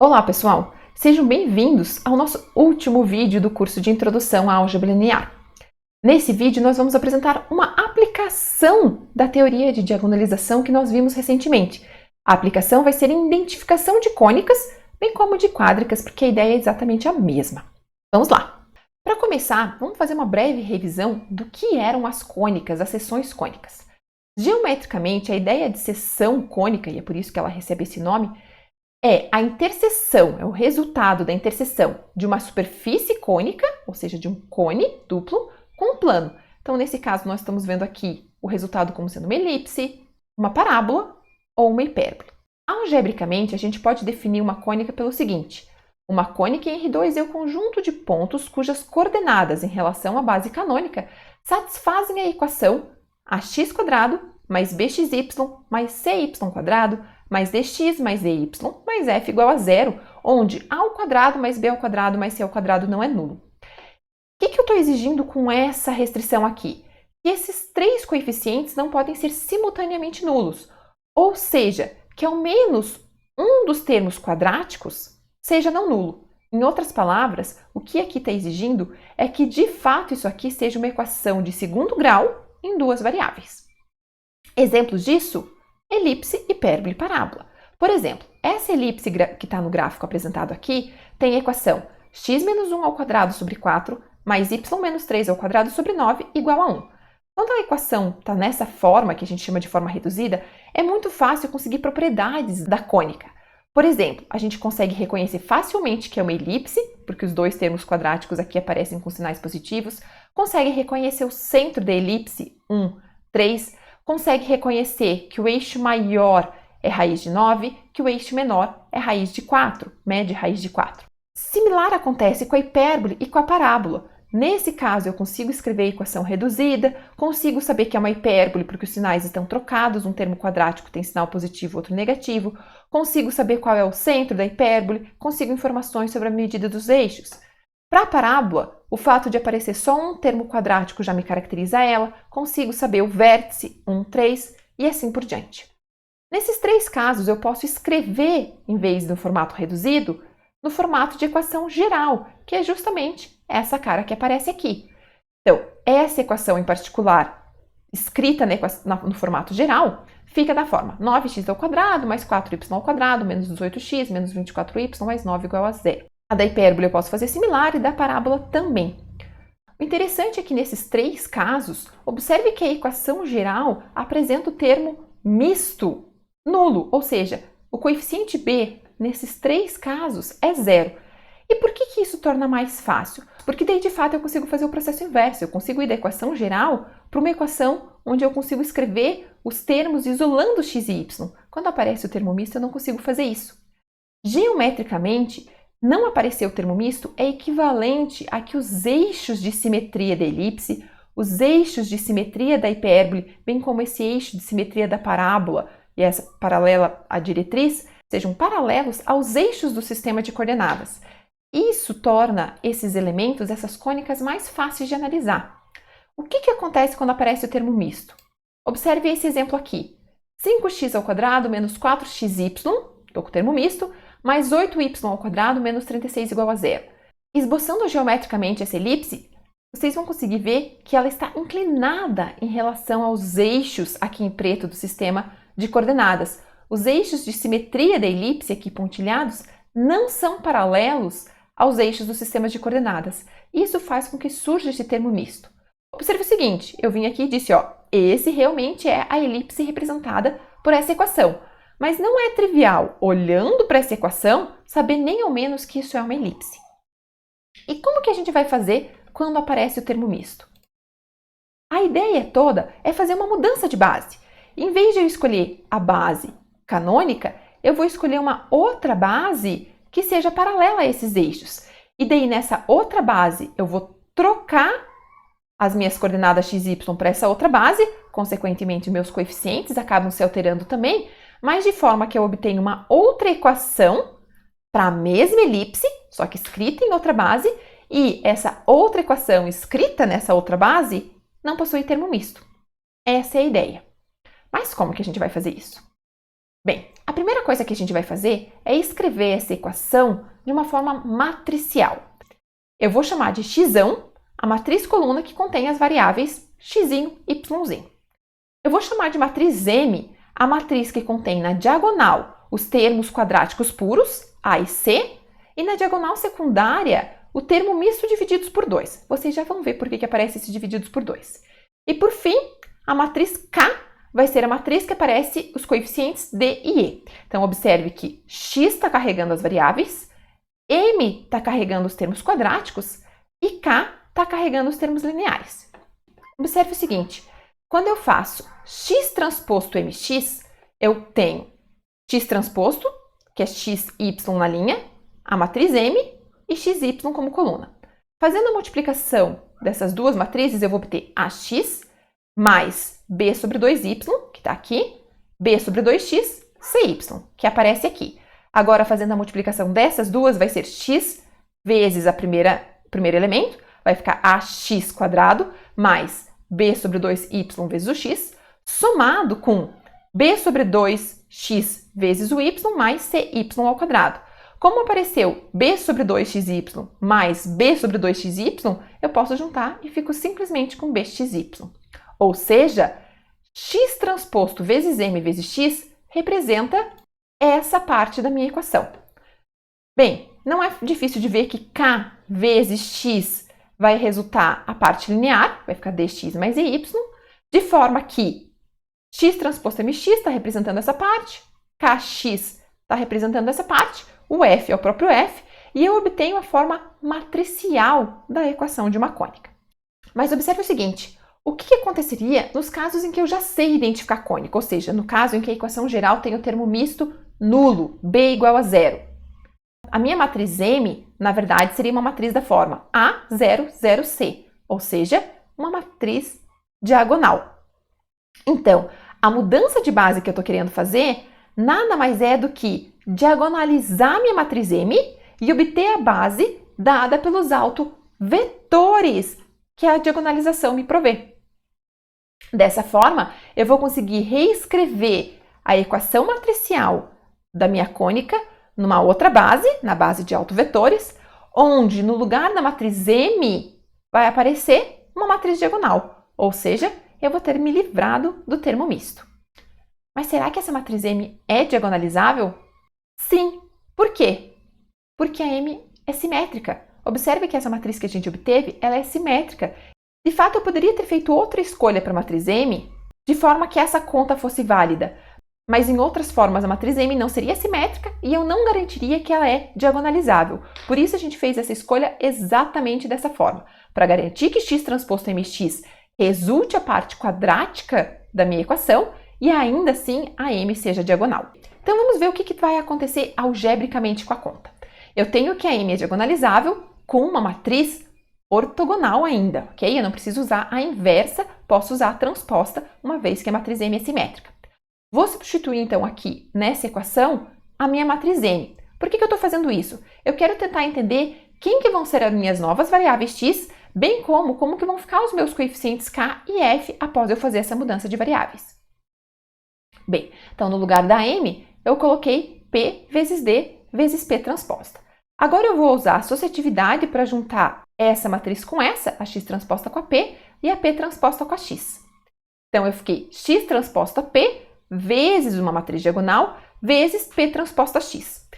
Olá, pessoal! Sejam bem-vindos ao nosso último vídeo do curso de Introdução à Álgebra Linear. Nesse vídeo, nós vamos apresentar uma aplicação da teoria de diagonalização que nós vimos recentemente. A aplicação vai ser em identificação de cônicas, bem como de quádricas, porque a ideia é exatamente a mesma. Vamos lá! Para começar, vamos fazer uma breve revisão do que eram as cônicas, as seções cônicas. Geometricamente, a ideia de seção cônica, e é por isso que ela recebe esse nome, é a interseção, é o resultado da interseção de uma superfície cônica, ou seja, de um cone duplo, com um plano. Então, nesse caso, nós estamos vendo aqui o resultado como sendo uma elipse, uma parábola ou uma hipérbole. Algebricamente, a gente pode definir uma cônica pelo seguinte: uma cônica em R2 é o conjunto de pontos cujas coordenadas em relação à base canônica satisfazem a equação ax² mais bxy mais cy² mais dx mais dy mais f igual a zero, onde a ao quadrado mais b ao quadrado mais c ao quadrado não é nulo. O que eu estou exigindo com essa restrição aqui? Que esses três coeficientes não podem ser simultaneamente nulos, ou seja, que ao menos um dos termos quadráticos seja não nulo. Em outras palavras, o que aqui está exigindo é que de fato isso aqui seja uma equação de segundo grau em duas variáveis. Exemplos disso? Elipse, hipérbole e parábola. Por exemplo, essa elipse que está no gráfico apresentado aqui tem a equação x menos 1 ao quadrado sobre 4 mais y menos 3 ao quadrado sobre 9 igual a 1. Quando a equação está nessa forma, que a gente chama de forma reduzida, é muito fácil conseguir propriedades da cônica. Por exemplo, a gente consegue reconhecer facilmente que é uma elipse, porque os dois termos quadráticos aqui aparecem com sinais positivos, consegue reconhecer o centro da elipse, 1, 3, consegue reconhecer que o eixo maior é raiz de 9, que o eixo menor é raiz de 4, mede raiz de 4. Similar acontece com a hipérbole e com a parábola. Nesse caso, eu consigo escrever a equação reduzida, consigo saber que é uma hipérbole porque os sinais estão trocados, um termo quadrático tem sinal positivo, outro negativo, consigo saber qual é o centro da hipérbole, consigo informações sobre a medida dos eixos. Para a parábola, o fato de aparecer só um termo quadrático já me caracteriza ela, consigo saber o vértice 1, 3 e assim por diante. Nesses três casos, eu posso escrever, em vez do formato reduzido, no formato de equação geral, que é justamente essa cara que aparece aqui. Então, essa equação em particular, escrita no formato geral, fica da forma 9x ao quadrado mais 4y ao quadrado menos 18x menos 24y mais 9 igual a zero. A da hipérbole eu posso fazer similar e da parábola também. O interessante é que nesses três casos, observe que a equação geral apresenta o termo misto, nulo, ou seja, o coeficiente b nesses três casos é zero. E por que isso torna mais fácil? Porque daí de fato eu consigo fazer o processo inverso, eu consigo ir da equação geral para uma equação onde eu consigo escrever os termos isolando x e y. Quando aparece o termo misto eu não consigo fazer isso. Geometricamente, não aparecer o termo misto é equivalente a que os eixos de simetria da elipse, os eixos de simetria da hipérbole, bem como esse eixo de simetria da parábola e essa paralela à diretriz, sejam paralelos aos eixos do sistema de coordenadas. Isso torna esses elementos, essas cônicas, mais fáceis de analisar. O que acontece quando aparece o termo misto? Observe esse exemplo aqui. 5x ao quadrado menos 4xy, estou com o termo misto, mais 8y ao quadrado menos 36 igual a zero. Esboçando geometricamente essa elipse, vocês vão conseguir ver que ela está inclinada em relação aos eixos aqui em preto do sistema de coordenadas. Os eixos de simetria da elipse aqui pontilhados não são paralelos aos eixos do sistema de coordenadas. Isso faz com que surja esse termo misto. Observe o seguinte, eu vim aqui e disse, esse realmente é a elipse representada por essa equação. Mas não é trivial, olhando para essa equação, saber nem ao menos que isso é uma elipse. E como que a gente vai fazer quando aparece o termo misto? A ideia toda é fazer uma mudança de base. Em vez de eu escolher a base canônica, eu vou escolher uma outra base que seja paralela a esses eixos. E daí, nessa outra base, eu vou trocar as minhas coordenadas x e y para essa outra base, consequentemente, meus coeficientes acabam se alterando também, mas de forma que eu obtenho uma outra equação para a mesma elipse, só que escrita em outra base, e essa outra equação escrita nessa outra base não possui termo misto. Essa é a ideia. Mas como que a gente vai fazer isso? Bem, a primeira coisa que a gente vai fazer é escrever essa equação de uma forma matricial. Eu vou chamar de x a matriz coluna que contém as variáveis x, y. Eu vou chamar de matriz M a matriz que contém na diagonal os termos quadráticos puros, A e C, e na diagonal secundária o termo misto divididos por 2. Vocês já vão ver por que aparece esse divididos por 2. E por fim, a matriz K vai ser a matriz que aparece os coeficientes D e E. Então, observe que x está carregando as variáveis, M está carregando os termos quadráticos e K está carregando os termos lineares. Observe o seguinte, quando eu faço x transposto mx, eu tenho x transposto, que é xy na linha, a matriz M e xy como coluna. Fazendo a multiplicação dessas duas matrizes, eu vou obter ax mais b sobre 2y, que está aqui, b sobre 2x, cy, que aparece aqui. Agora, fazendo a multiplicação dessas duas, vai ser x vezes o primeiro elemento, vai ficar ax quadrado mais b sobre 2y vezes o x, somado com b sobre 2x vezes o y mais cy ao quadrado. Como apareceu b sobre 2xy mais b sobre 2xy, eu posso juntar e fico simplesmente com bxy. Ou seja, x transposto vezes m vezes x representa essa parte da minha equação. Bem, não é difícil de ver que k vezes x vai resultar a parte linear, vai ficar dx mais y, de forma que x transposto mx está representando essa parte, kx está representando essa parte, o f é o próprio f, e eu obtenho a forma matricial da equação de uma cônica. Mas observe o seguinte, o que aconteceria nos casos em que eu já sei identificar cônica, ou seja, no caso em que a equação geral tem o termo misto nulo, b igual a zero. A minha matriz M, na verdade, seria uma matriz da forma A0, 0C, ou seja, uma matriz diagonal. Então, a mudança de base que eu estou querendo fazer nada mais é do que diagonalizar minha matriz M e obter a base dada pelos autovetores que a diagonalização me provê. Dessa forma, eu vou conseguir reescrever a equação matricial da minha cônica numa outra base, na base de autovetores, onde no lugar da matriz M vai aparecer uma matriz diagonal, ou seja, eu vou ter me livrado do termo misto. Mas será que essa matriz M é diagonalizável? Sim. Por quê? Porque a M é simétrica. Observe que essa matriz que a gente obteve, ela é simétrica. De fato, eu poderia ter feito outra escolha para a matriz M, de forma que essa conta fosse válida. Mas em outras formas, a matriz M não seria simétrica e eu não garantiria que ela é diagonalizável. Por isso, a gente fez essa escolha exatamente dessa forma, para garantir que x transposto mx resulte a parte quadrática da minha equação e ainda assim a M seja diagonal. Então, vamos ver o que vai acontecer algebricamente com a conta. Eu tenho que a M é diagonalizável com uma matriz ortogonal ainda, ok? Eu não preciso usar a inversa, posso usar a transposta, uma vez que a matriz M é simétrica. Vou substituir, então, aqui, nessa equação, a minha matriz M. Por que eu estou fazendo isso? Eu quero tentar entender quem que vão ser as minhas novas variáveis x, bem como que vão ficar os meus coeficientes k e f após eu fazer essa mudança de variáveis. Bem, então, no lugar da M, eu coloquei P vezes D vezes P transposta. Agora eu vou usar a associatividade para juntar essa matriz com essa, a x transposta com a P, e a P transposta com a x. Então, eu fiquei x transposta P vezes uma matriz diagonal, vezes P transposta x.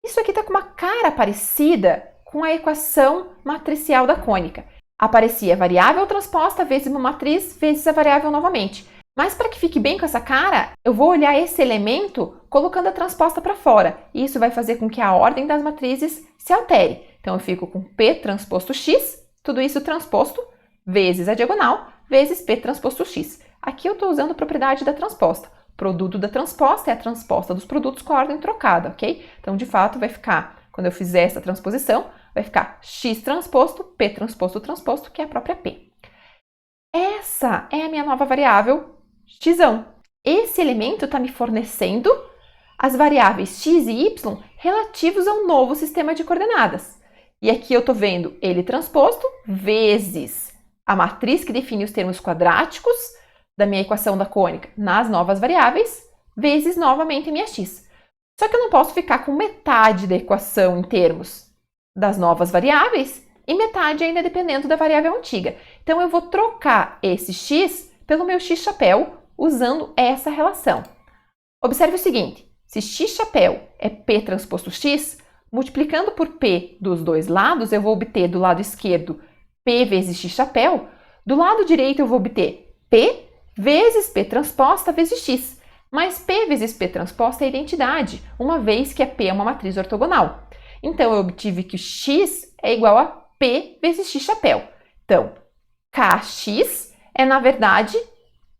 Isso aqui está com uma cara parecida com a equação matricial da cônica. Aparecia a variável transposta vezes uma matriz vezes a variável novamente. Mas para que fique bem com essa cara, eu vou olhar esse elemento colocando a transposta para fora. E isso vai fazer com que a ordem das matrizes se altere. Então, eu fico com P transposto x, tudo isso transposto, vezes a diagonal, vezes P transposto x. Aqui eu estou usando a propriedade da transposta. Produto da transposta é a transposta dos produtos com a ordem trocada, ok? Então, de fato, vai ficar, quando eu fizer essa transposição, vai ficar x transposto, P transposto, transposto, que é a própria P. Essa é a minha nova variável x. Esse elemento está me fornecendo as variáveis x e y relativos a um novo sistema de coordenadas. E aqui eu estou vendo ele transposto vezes a matriz que define os termos quadráticos da minha equação da cônica nas novas variáveis, vezes novamente minha x. Só que eu não posso ficar com metade da equação em termos das novas variáveis e metade ainda dependendo da variável antiga. Então, eu vou trocar esse x pelo meu x chapéu usando essa relação. Observe o seguinte, se x chapéu é p transposto x, multiplicando por p dos dois lados, eu vou obter do lado esquerdo p vezes x chapéu, do lado direito eu vou obter p vezes p transposta vezes x. Mas p vezes p transposta é identidade, uma vez que a p é uma matriz ortogonal. Então, eu obtive que o x é igual a p vezes x chapéu. Então, kx é, na verdade,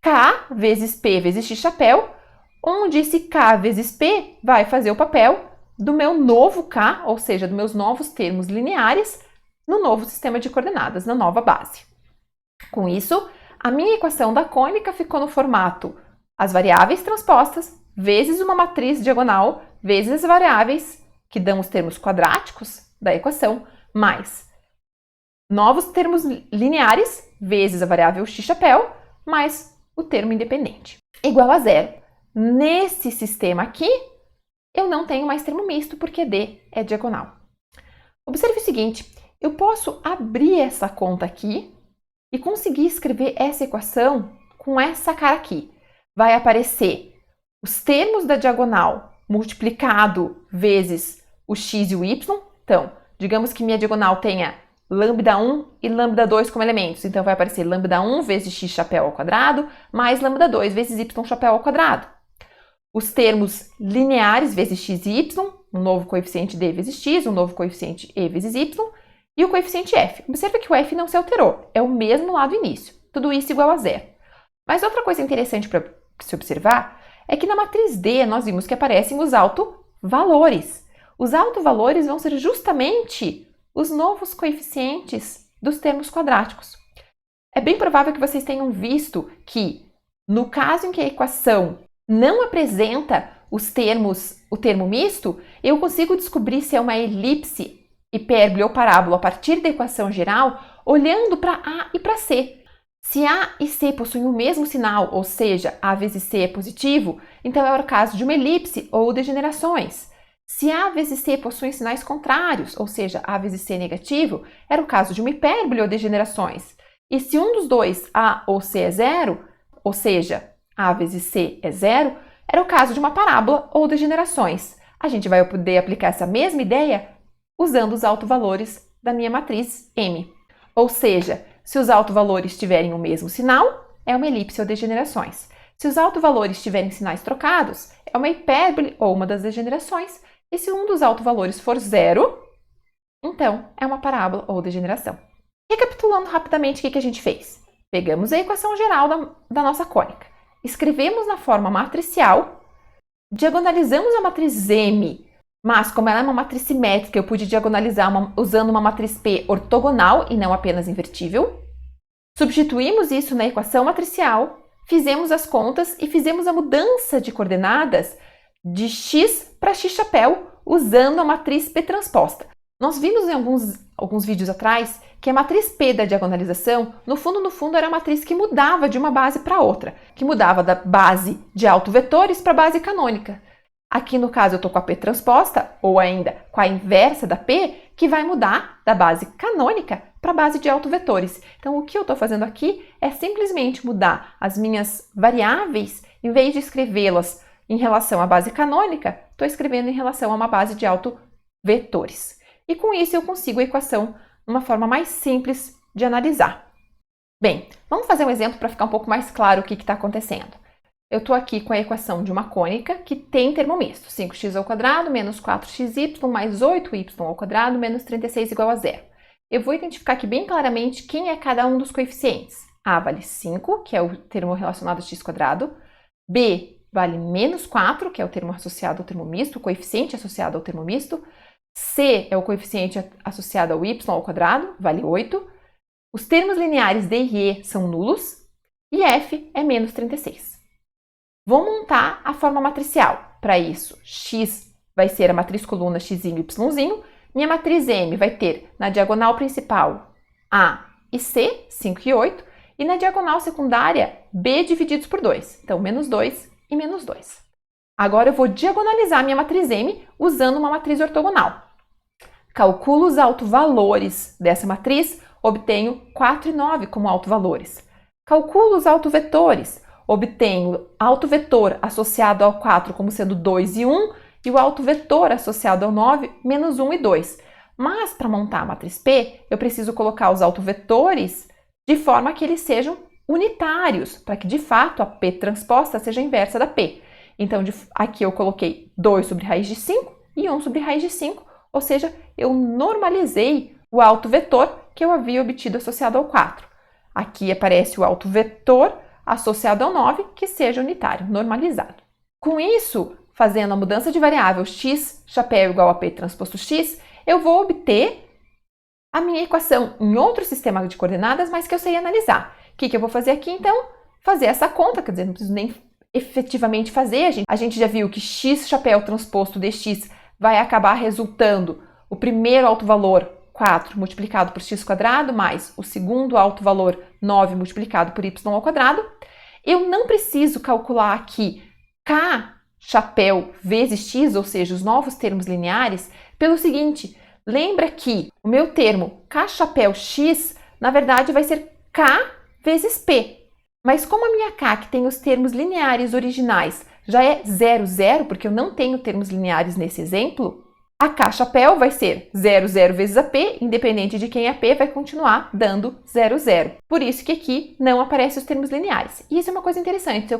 k vezes p vezes x chapéu, onde esse k vezes p vai fazer o papel do meu novo k, ou seja, dos meus novos termos lineares, no novo sistema de coordenadas, na nova base. Com isso, a minha equação da cônica ficou no formato as variáveis transpostas vezes uma matriz diagonal vezes as variáveis que dão os termos quadráticos da equação, mais novos termos lineares vezes a variável x chapéu, mais o termo independente, igual a zero. Nesse sistema aqui, eu não tenho mais termo misto, porque D é diagonal. Observe o seguinte, eu posso abrir essa conta aqui e conseguir escrever essa equação com essa cara aqui. Vai aparecer os termos da diagonal multiplicado vezes o x e o y. Então, digamos que minha diagonal tenha lambda1 e lambda2 como elementos. Então, vai aparecer lambda1 vezes x chapéu ao quadrado, mais lambda2 vezes y chapéu ao quadrado. Os termos lineares vezes x e y, um novo coeficiente d vezes x, um novo coeficiente e vezes y, e o coeficiente f. Observe que o f não se alterou, é o mesmo lá do início. Tudo isso igual a zero. Mas outra coisa interessante para se observar é que na matriz D nós vimos que aparecem os autovalores. Os autovalores vão ser justamente os novos coeficientes dos termos quadráticos. É bem provável que vocês tenham visto que, no caso em que a equação não apresenta o termo misto, eu consigo descobrir se é uma elipse, hipérbole ou parábola a partir da equação geral, olhando para A e para C. Se A e C possuem o mesmo sinal, ou seja, A vezes C é positivo, então é o caso de uma elipse ou degenerações. Se A vezes C possuem sinais contrários, ou seja, A vezes C é negativo, era o caso de uma hipérbole ou degenerações. E se um dos dois, A ou C, é zero, ou seja, A vezes C é zero, era o caso de uma parábola ou degenerações. A gente vai poder aplicar essa mesma ideia usando os autovalores da minha matriz M. Ou seja, se os autovalores tiverem o mesmo sinal, é uma elipse ou degenerações. Se os autovalores tiverem sinais trocados, é uma hipérbole ou uma das degenerações. E se um dos autovalores for zero, então é uma parábola ou degeneração. Recapitulando rapidamente o que a gente fez. Pegamos a equação geral da nossa cônica, escrevemos na forma matricial, diagonalizamos a matriz M, mas como ela é uma matriz simétrica, eu pude diagonalizar usando uma matriz P ortogonal e não apenas invertível. Substituímos isso na equação matricial, fizemos as contas e fizemos a mudança de coordenadas de x para x chapéu usando a matriz P transposta. Nós vimos em alguns vídeos atrás que a matriz P da diagonalização, no fundo, era a matriz que mudava de uma base para outra, que mudava da base de autovetores para a base canônica. Aqui, no caso, eu estou com a P transposta, ou ainda com a inversa da P, que vai mudar da base canônica para a base de autovetores. Então, o que eu estou fazendo aqui é simplesmente mudar as minhas variáveis, em vez de escrevê-las em relação à base canônica, estou escrevendo em relação a uma base de autovetores. E com isso eu consigo a equação de uma forma mais simples de analisar. Bem, vamos fazer um exemplo para ficar um pouco mais claro o que está acontecendo. Eu estou aqui com a equação de uma cônica que tem termo misto. 5x ao quadrado menos 4xy mais 8y ao quadrado menos 36 igual a zero. Eu vou identificar aqui bem claramente quem é cada um dos coeficientes. A vale 5, que é o termo relacionado a x quadrado. B vale menos 4, que é o termo associado ao termo misto, o coeficiente associado ao termo misto. C é o coeficiente associado ao y ao quadrado, vale 8. Os termos lineares D e E são nulos. E F é menos 36. Vou montar a forma matricial. Para isso, x vai ser a matriz coluna x e y. Minha matriz M vai ter na diagonal principal A e C, 5 e 8. E na diagonal secundária, B divididos por 2. Então, menos 2 e menos 2. Agora eu vou diagonalizar a minha matriz M usando uma matriz ortogonal. Calculo os autovalores dessa matriz, obtenho 4 e 9 como autovalores. Calculo os autovetores, obtenho autovetor associado ao 4 como sendo 2 e 1 e o autovetor associado ao 9, menos 1 e 2. Mas para montar a matriz P, eu preciso colocar os autovetores de forma que eles sejam unitários, para que de fato a P transposta seja a inversa da P. Então aqui eu coloquei 2 sobre raiz de 5 e 1 sobre raiz de 5, ou seja, eu normalizei o autovetor que eu havia obtido associado ao 4. Aqui aparece o autovetor associado ao 9, que seja unitário, normalizado. Com isso, fazendo a mudança de variável x chapéu igual a P transposto x, eu vou obter a minha equação em outro sistema de coordenadas, mas que eu sei analisar. O que eu vou fazer aqui, então? Fazer essa conta, quer dizer, não preciso nem efetivamente fazer. A gente já viu que x chapéu transposto dx vai acabar resultando o primeiro autovalor 4 multiplicado por x² mais o segundo autovalor 9 multiplicado por y². Eu não preciso calcular aqui k chapéu vezes x, ou seja, os novos termos lineares, pelo seguinte, lembra que o meu termo k chapéu x, na verdade, vai ser k vezes p. Mas como a minha k, que tem os termos lineares originais, já é 0, 0, porque eu não tenho termos lineares nesse exemplo, a k chapéu vai ser 0, 0 vezes a p, independente de quem é p, vai continuar dando 0, 0. Por isso que aqui não aparecem os termos lineares. E isso é uma coisa interessante, se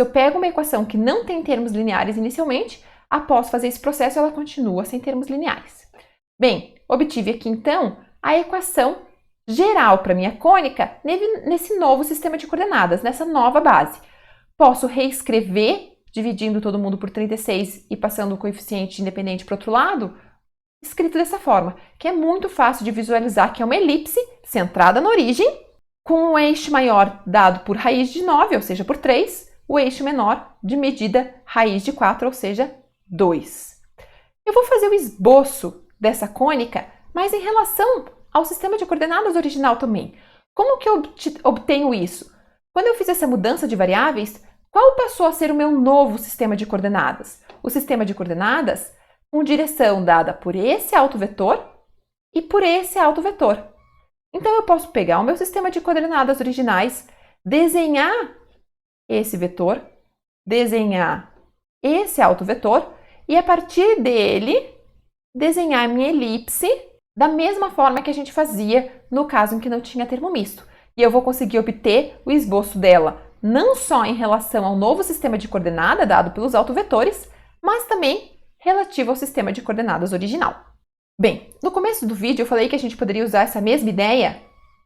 eu pego uma equação que não tem termos lineares inicialmente, após fazer esse processo, ela continua sem termos lineares. Bem, obtive aqui então a equação geral para minha cônica nesse novo sistema de coordenadas, nessa nova base. Posso reescrever, dividindo todo mundo por 36 e passando o coeficiente independente para o outro lado, escrito dessa forma, que é muito fácil de visualizar, que é uma elipse centrada na origem, com o eixo maior dado por raiz de 9, ou seja, por 3, o eixo menor de medida raiz de 4, ou seja, 2. Eu vou fazer o esboço dessa cônica, mas em relação ao sistema de coordenadas original também. Como que eu obtenho isso? Quando eu fiz essa mudança de variáveis, qual passou a ser o meu novo sistema de coordenadas? O sistema de coordenadas com direção dada por esse autovetor e por esse autovetor. Então, eu posso pegar o meu sistema de coordenadas originais, desenhar esse vetor, desenhar esse autovetor e, a partir dele, desenhar a minha elipse da mesma forma que a gente fazia no caso em que não tinha termo misto. E eu vou conseguir obter o esboço dela não só em relação ao novo sistema de coordenada dado pelos autovetores, mas também relativo ao sistema de coordenadas original. Bem, no começo do vídeo eu falei que a gente poderia usar essa mesma ideia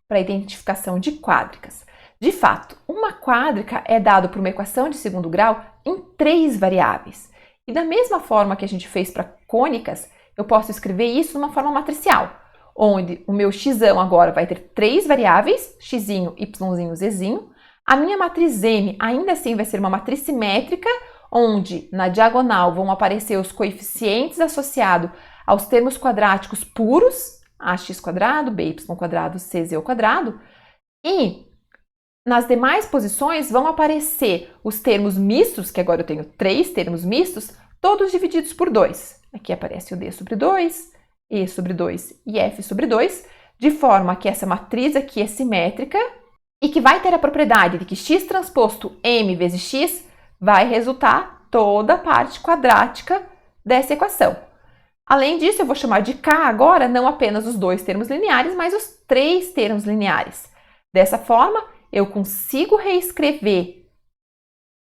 para a identificação de quádricas. De fato, uma quádrica é dada por uma equação de segundo grau em 3 variáveis. E da mesma forma que a gente fez para cônicas, eu posso escrever isso de uma forma matricial, onde o meu x agora vai ter 3 variáveis, x, y, z. A minha matriz M ainda assim vai ser uma matriz simétrica, onde na diagonal vão aparecer os coeficientes associados aos termos quadráticos puros, ax², by², cz², e nas demais posições vão aparecer os termos mistos, que agora eu tenho 3 termos mistos, todos divididos por 2. Aqui aparece o d sobre 2, e sobre 2 e f sobre 2, de forma que essa matriz aqui é simétrica e que vai ter a propriedade de que x transposto m vezes x vai resultar toda a parte quadrática dessa equação. Além disso, eu vou chamar de k agora não apenas os 2 termos lineares, mas os 3 termos lineares. Dessa forma, eu consigo reescrever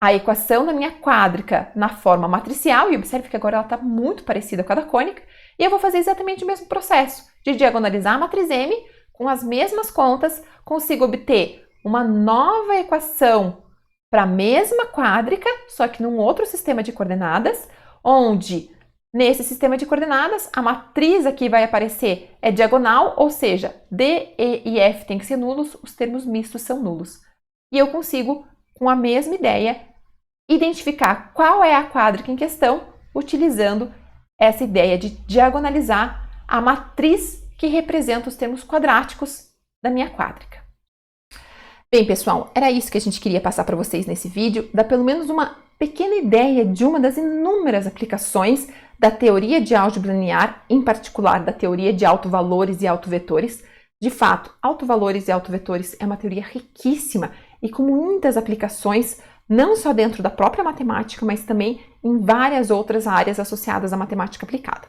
a equação da minha quádrica na forma matricial, e observe que agora ela está muito parecida com a da cônica, e eu vou fazer exatamente o mesmo processo de diagonalizar a matriz M, com as mesmas contas, consigo obter uma nova equação para a mesma quádrica, só que num outro sistema de coordenadas, onde nesse sistema de coordenadas a matriz aqui vai aparecer é diagonal, ou seja, D, E e F têm que ser nulos, os termos mistos são nulos. E eu consigo, com a mesma ideia, identificar qual é a quádrica em questão, utilizando essa ideia de diagonalizar a matriz que representa os termos quadráticos da minha quádrica. Bem, pessoal, era isso que a gente queria passar para vocês nesse vídeo, dar pelo menos uma pequena ideia de uma das inúmeras aplicações da teoria de álgebra linear, em particular da teoria de autovalores e autovetores. De fato, autovalores e autovetores é uma teoria riquíssima e com muitas aplicações, não só dentro da própria matemática, mas também em várias outras áreas associadas à matemática aplicada.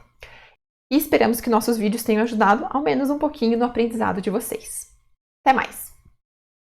E esperamos que nossos vídeos tenham ajudado ao menos um pouquinho no aprendizado de vocês. Até mais!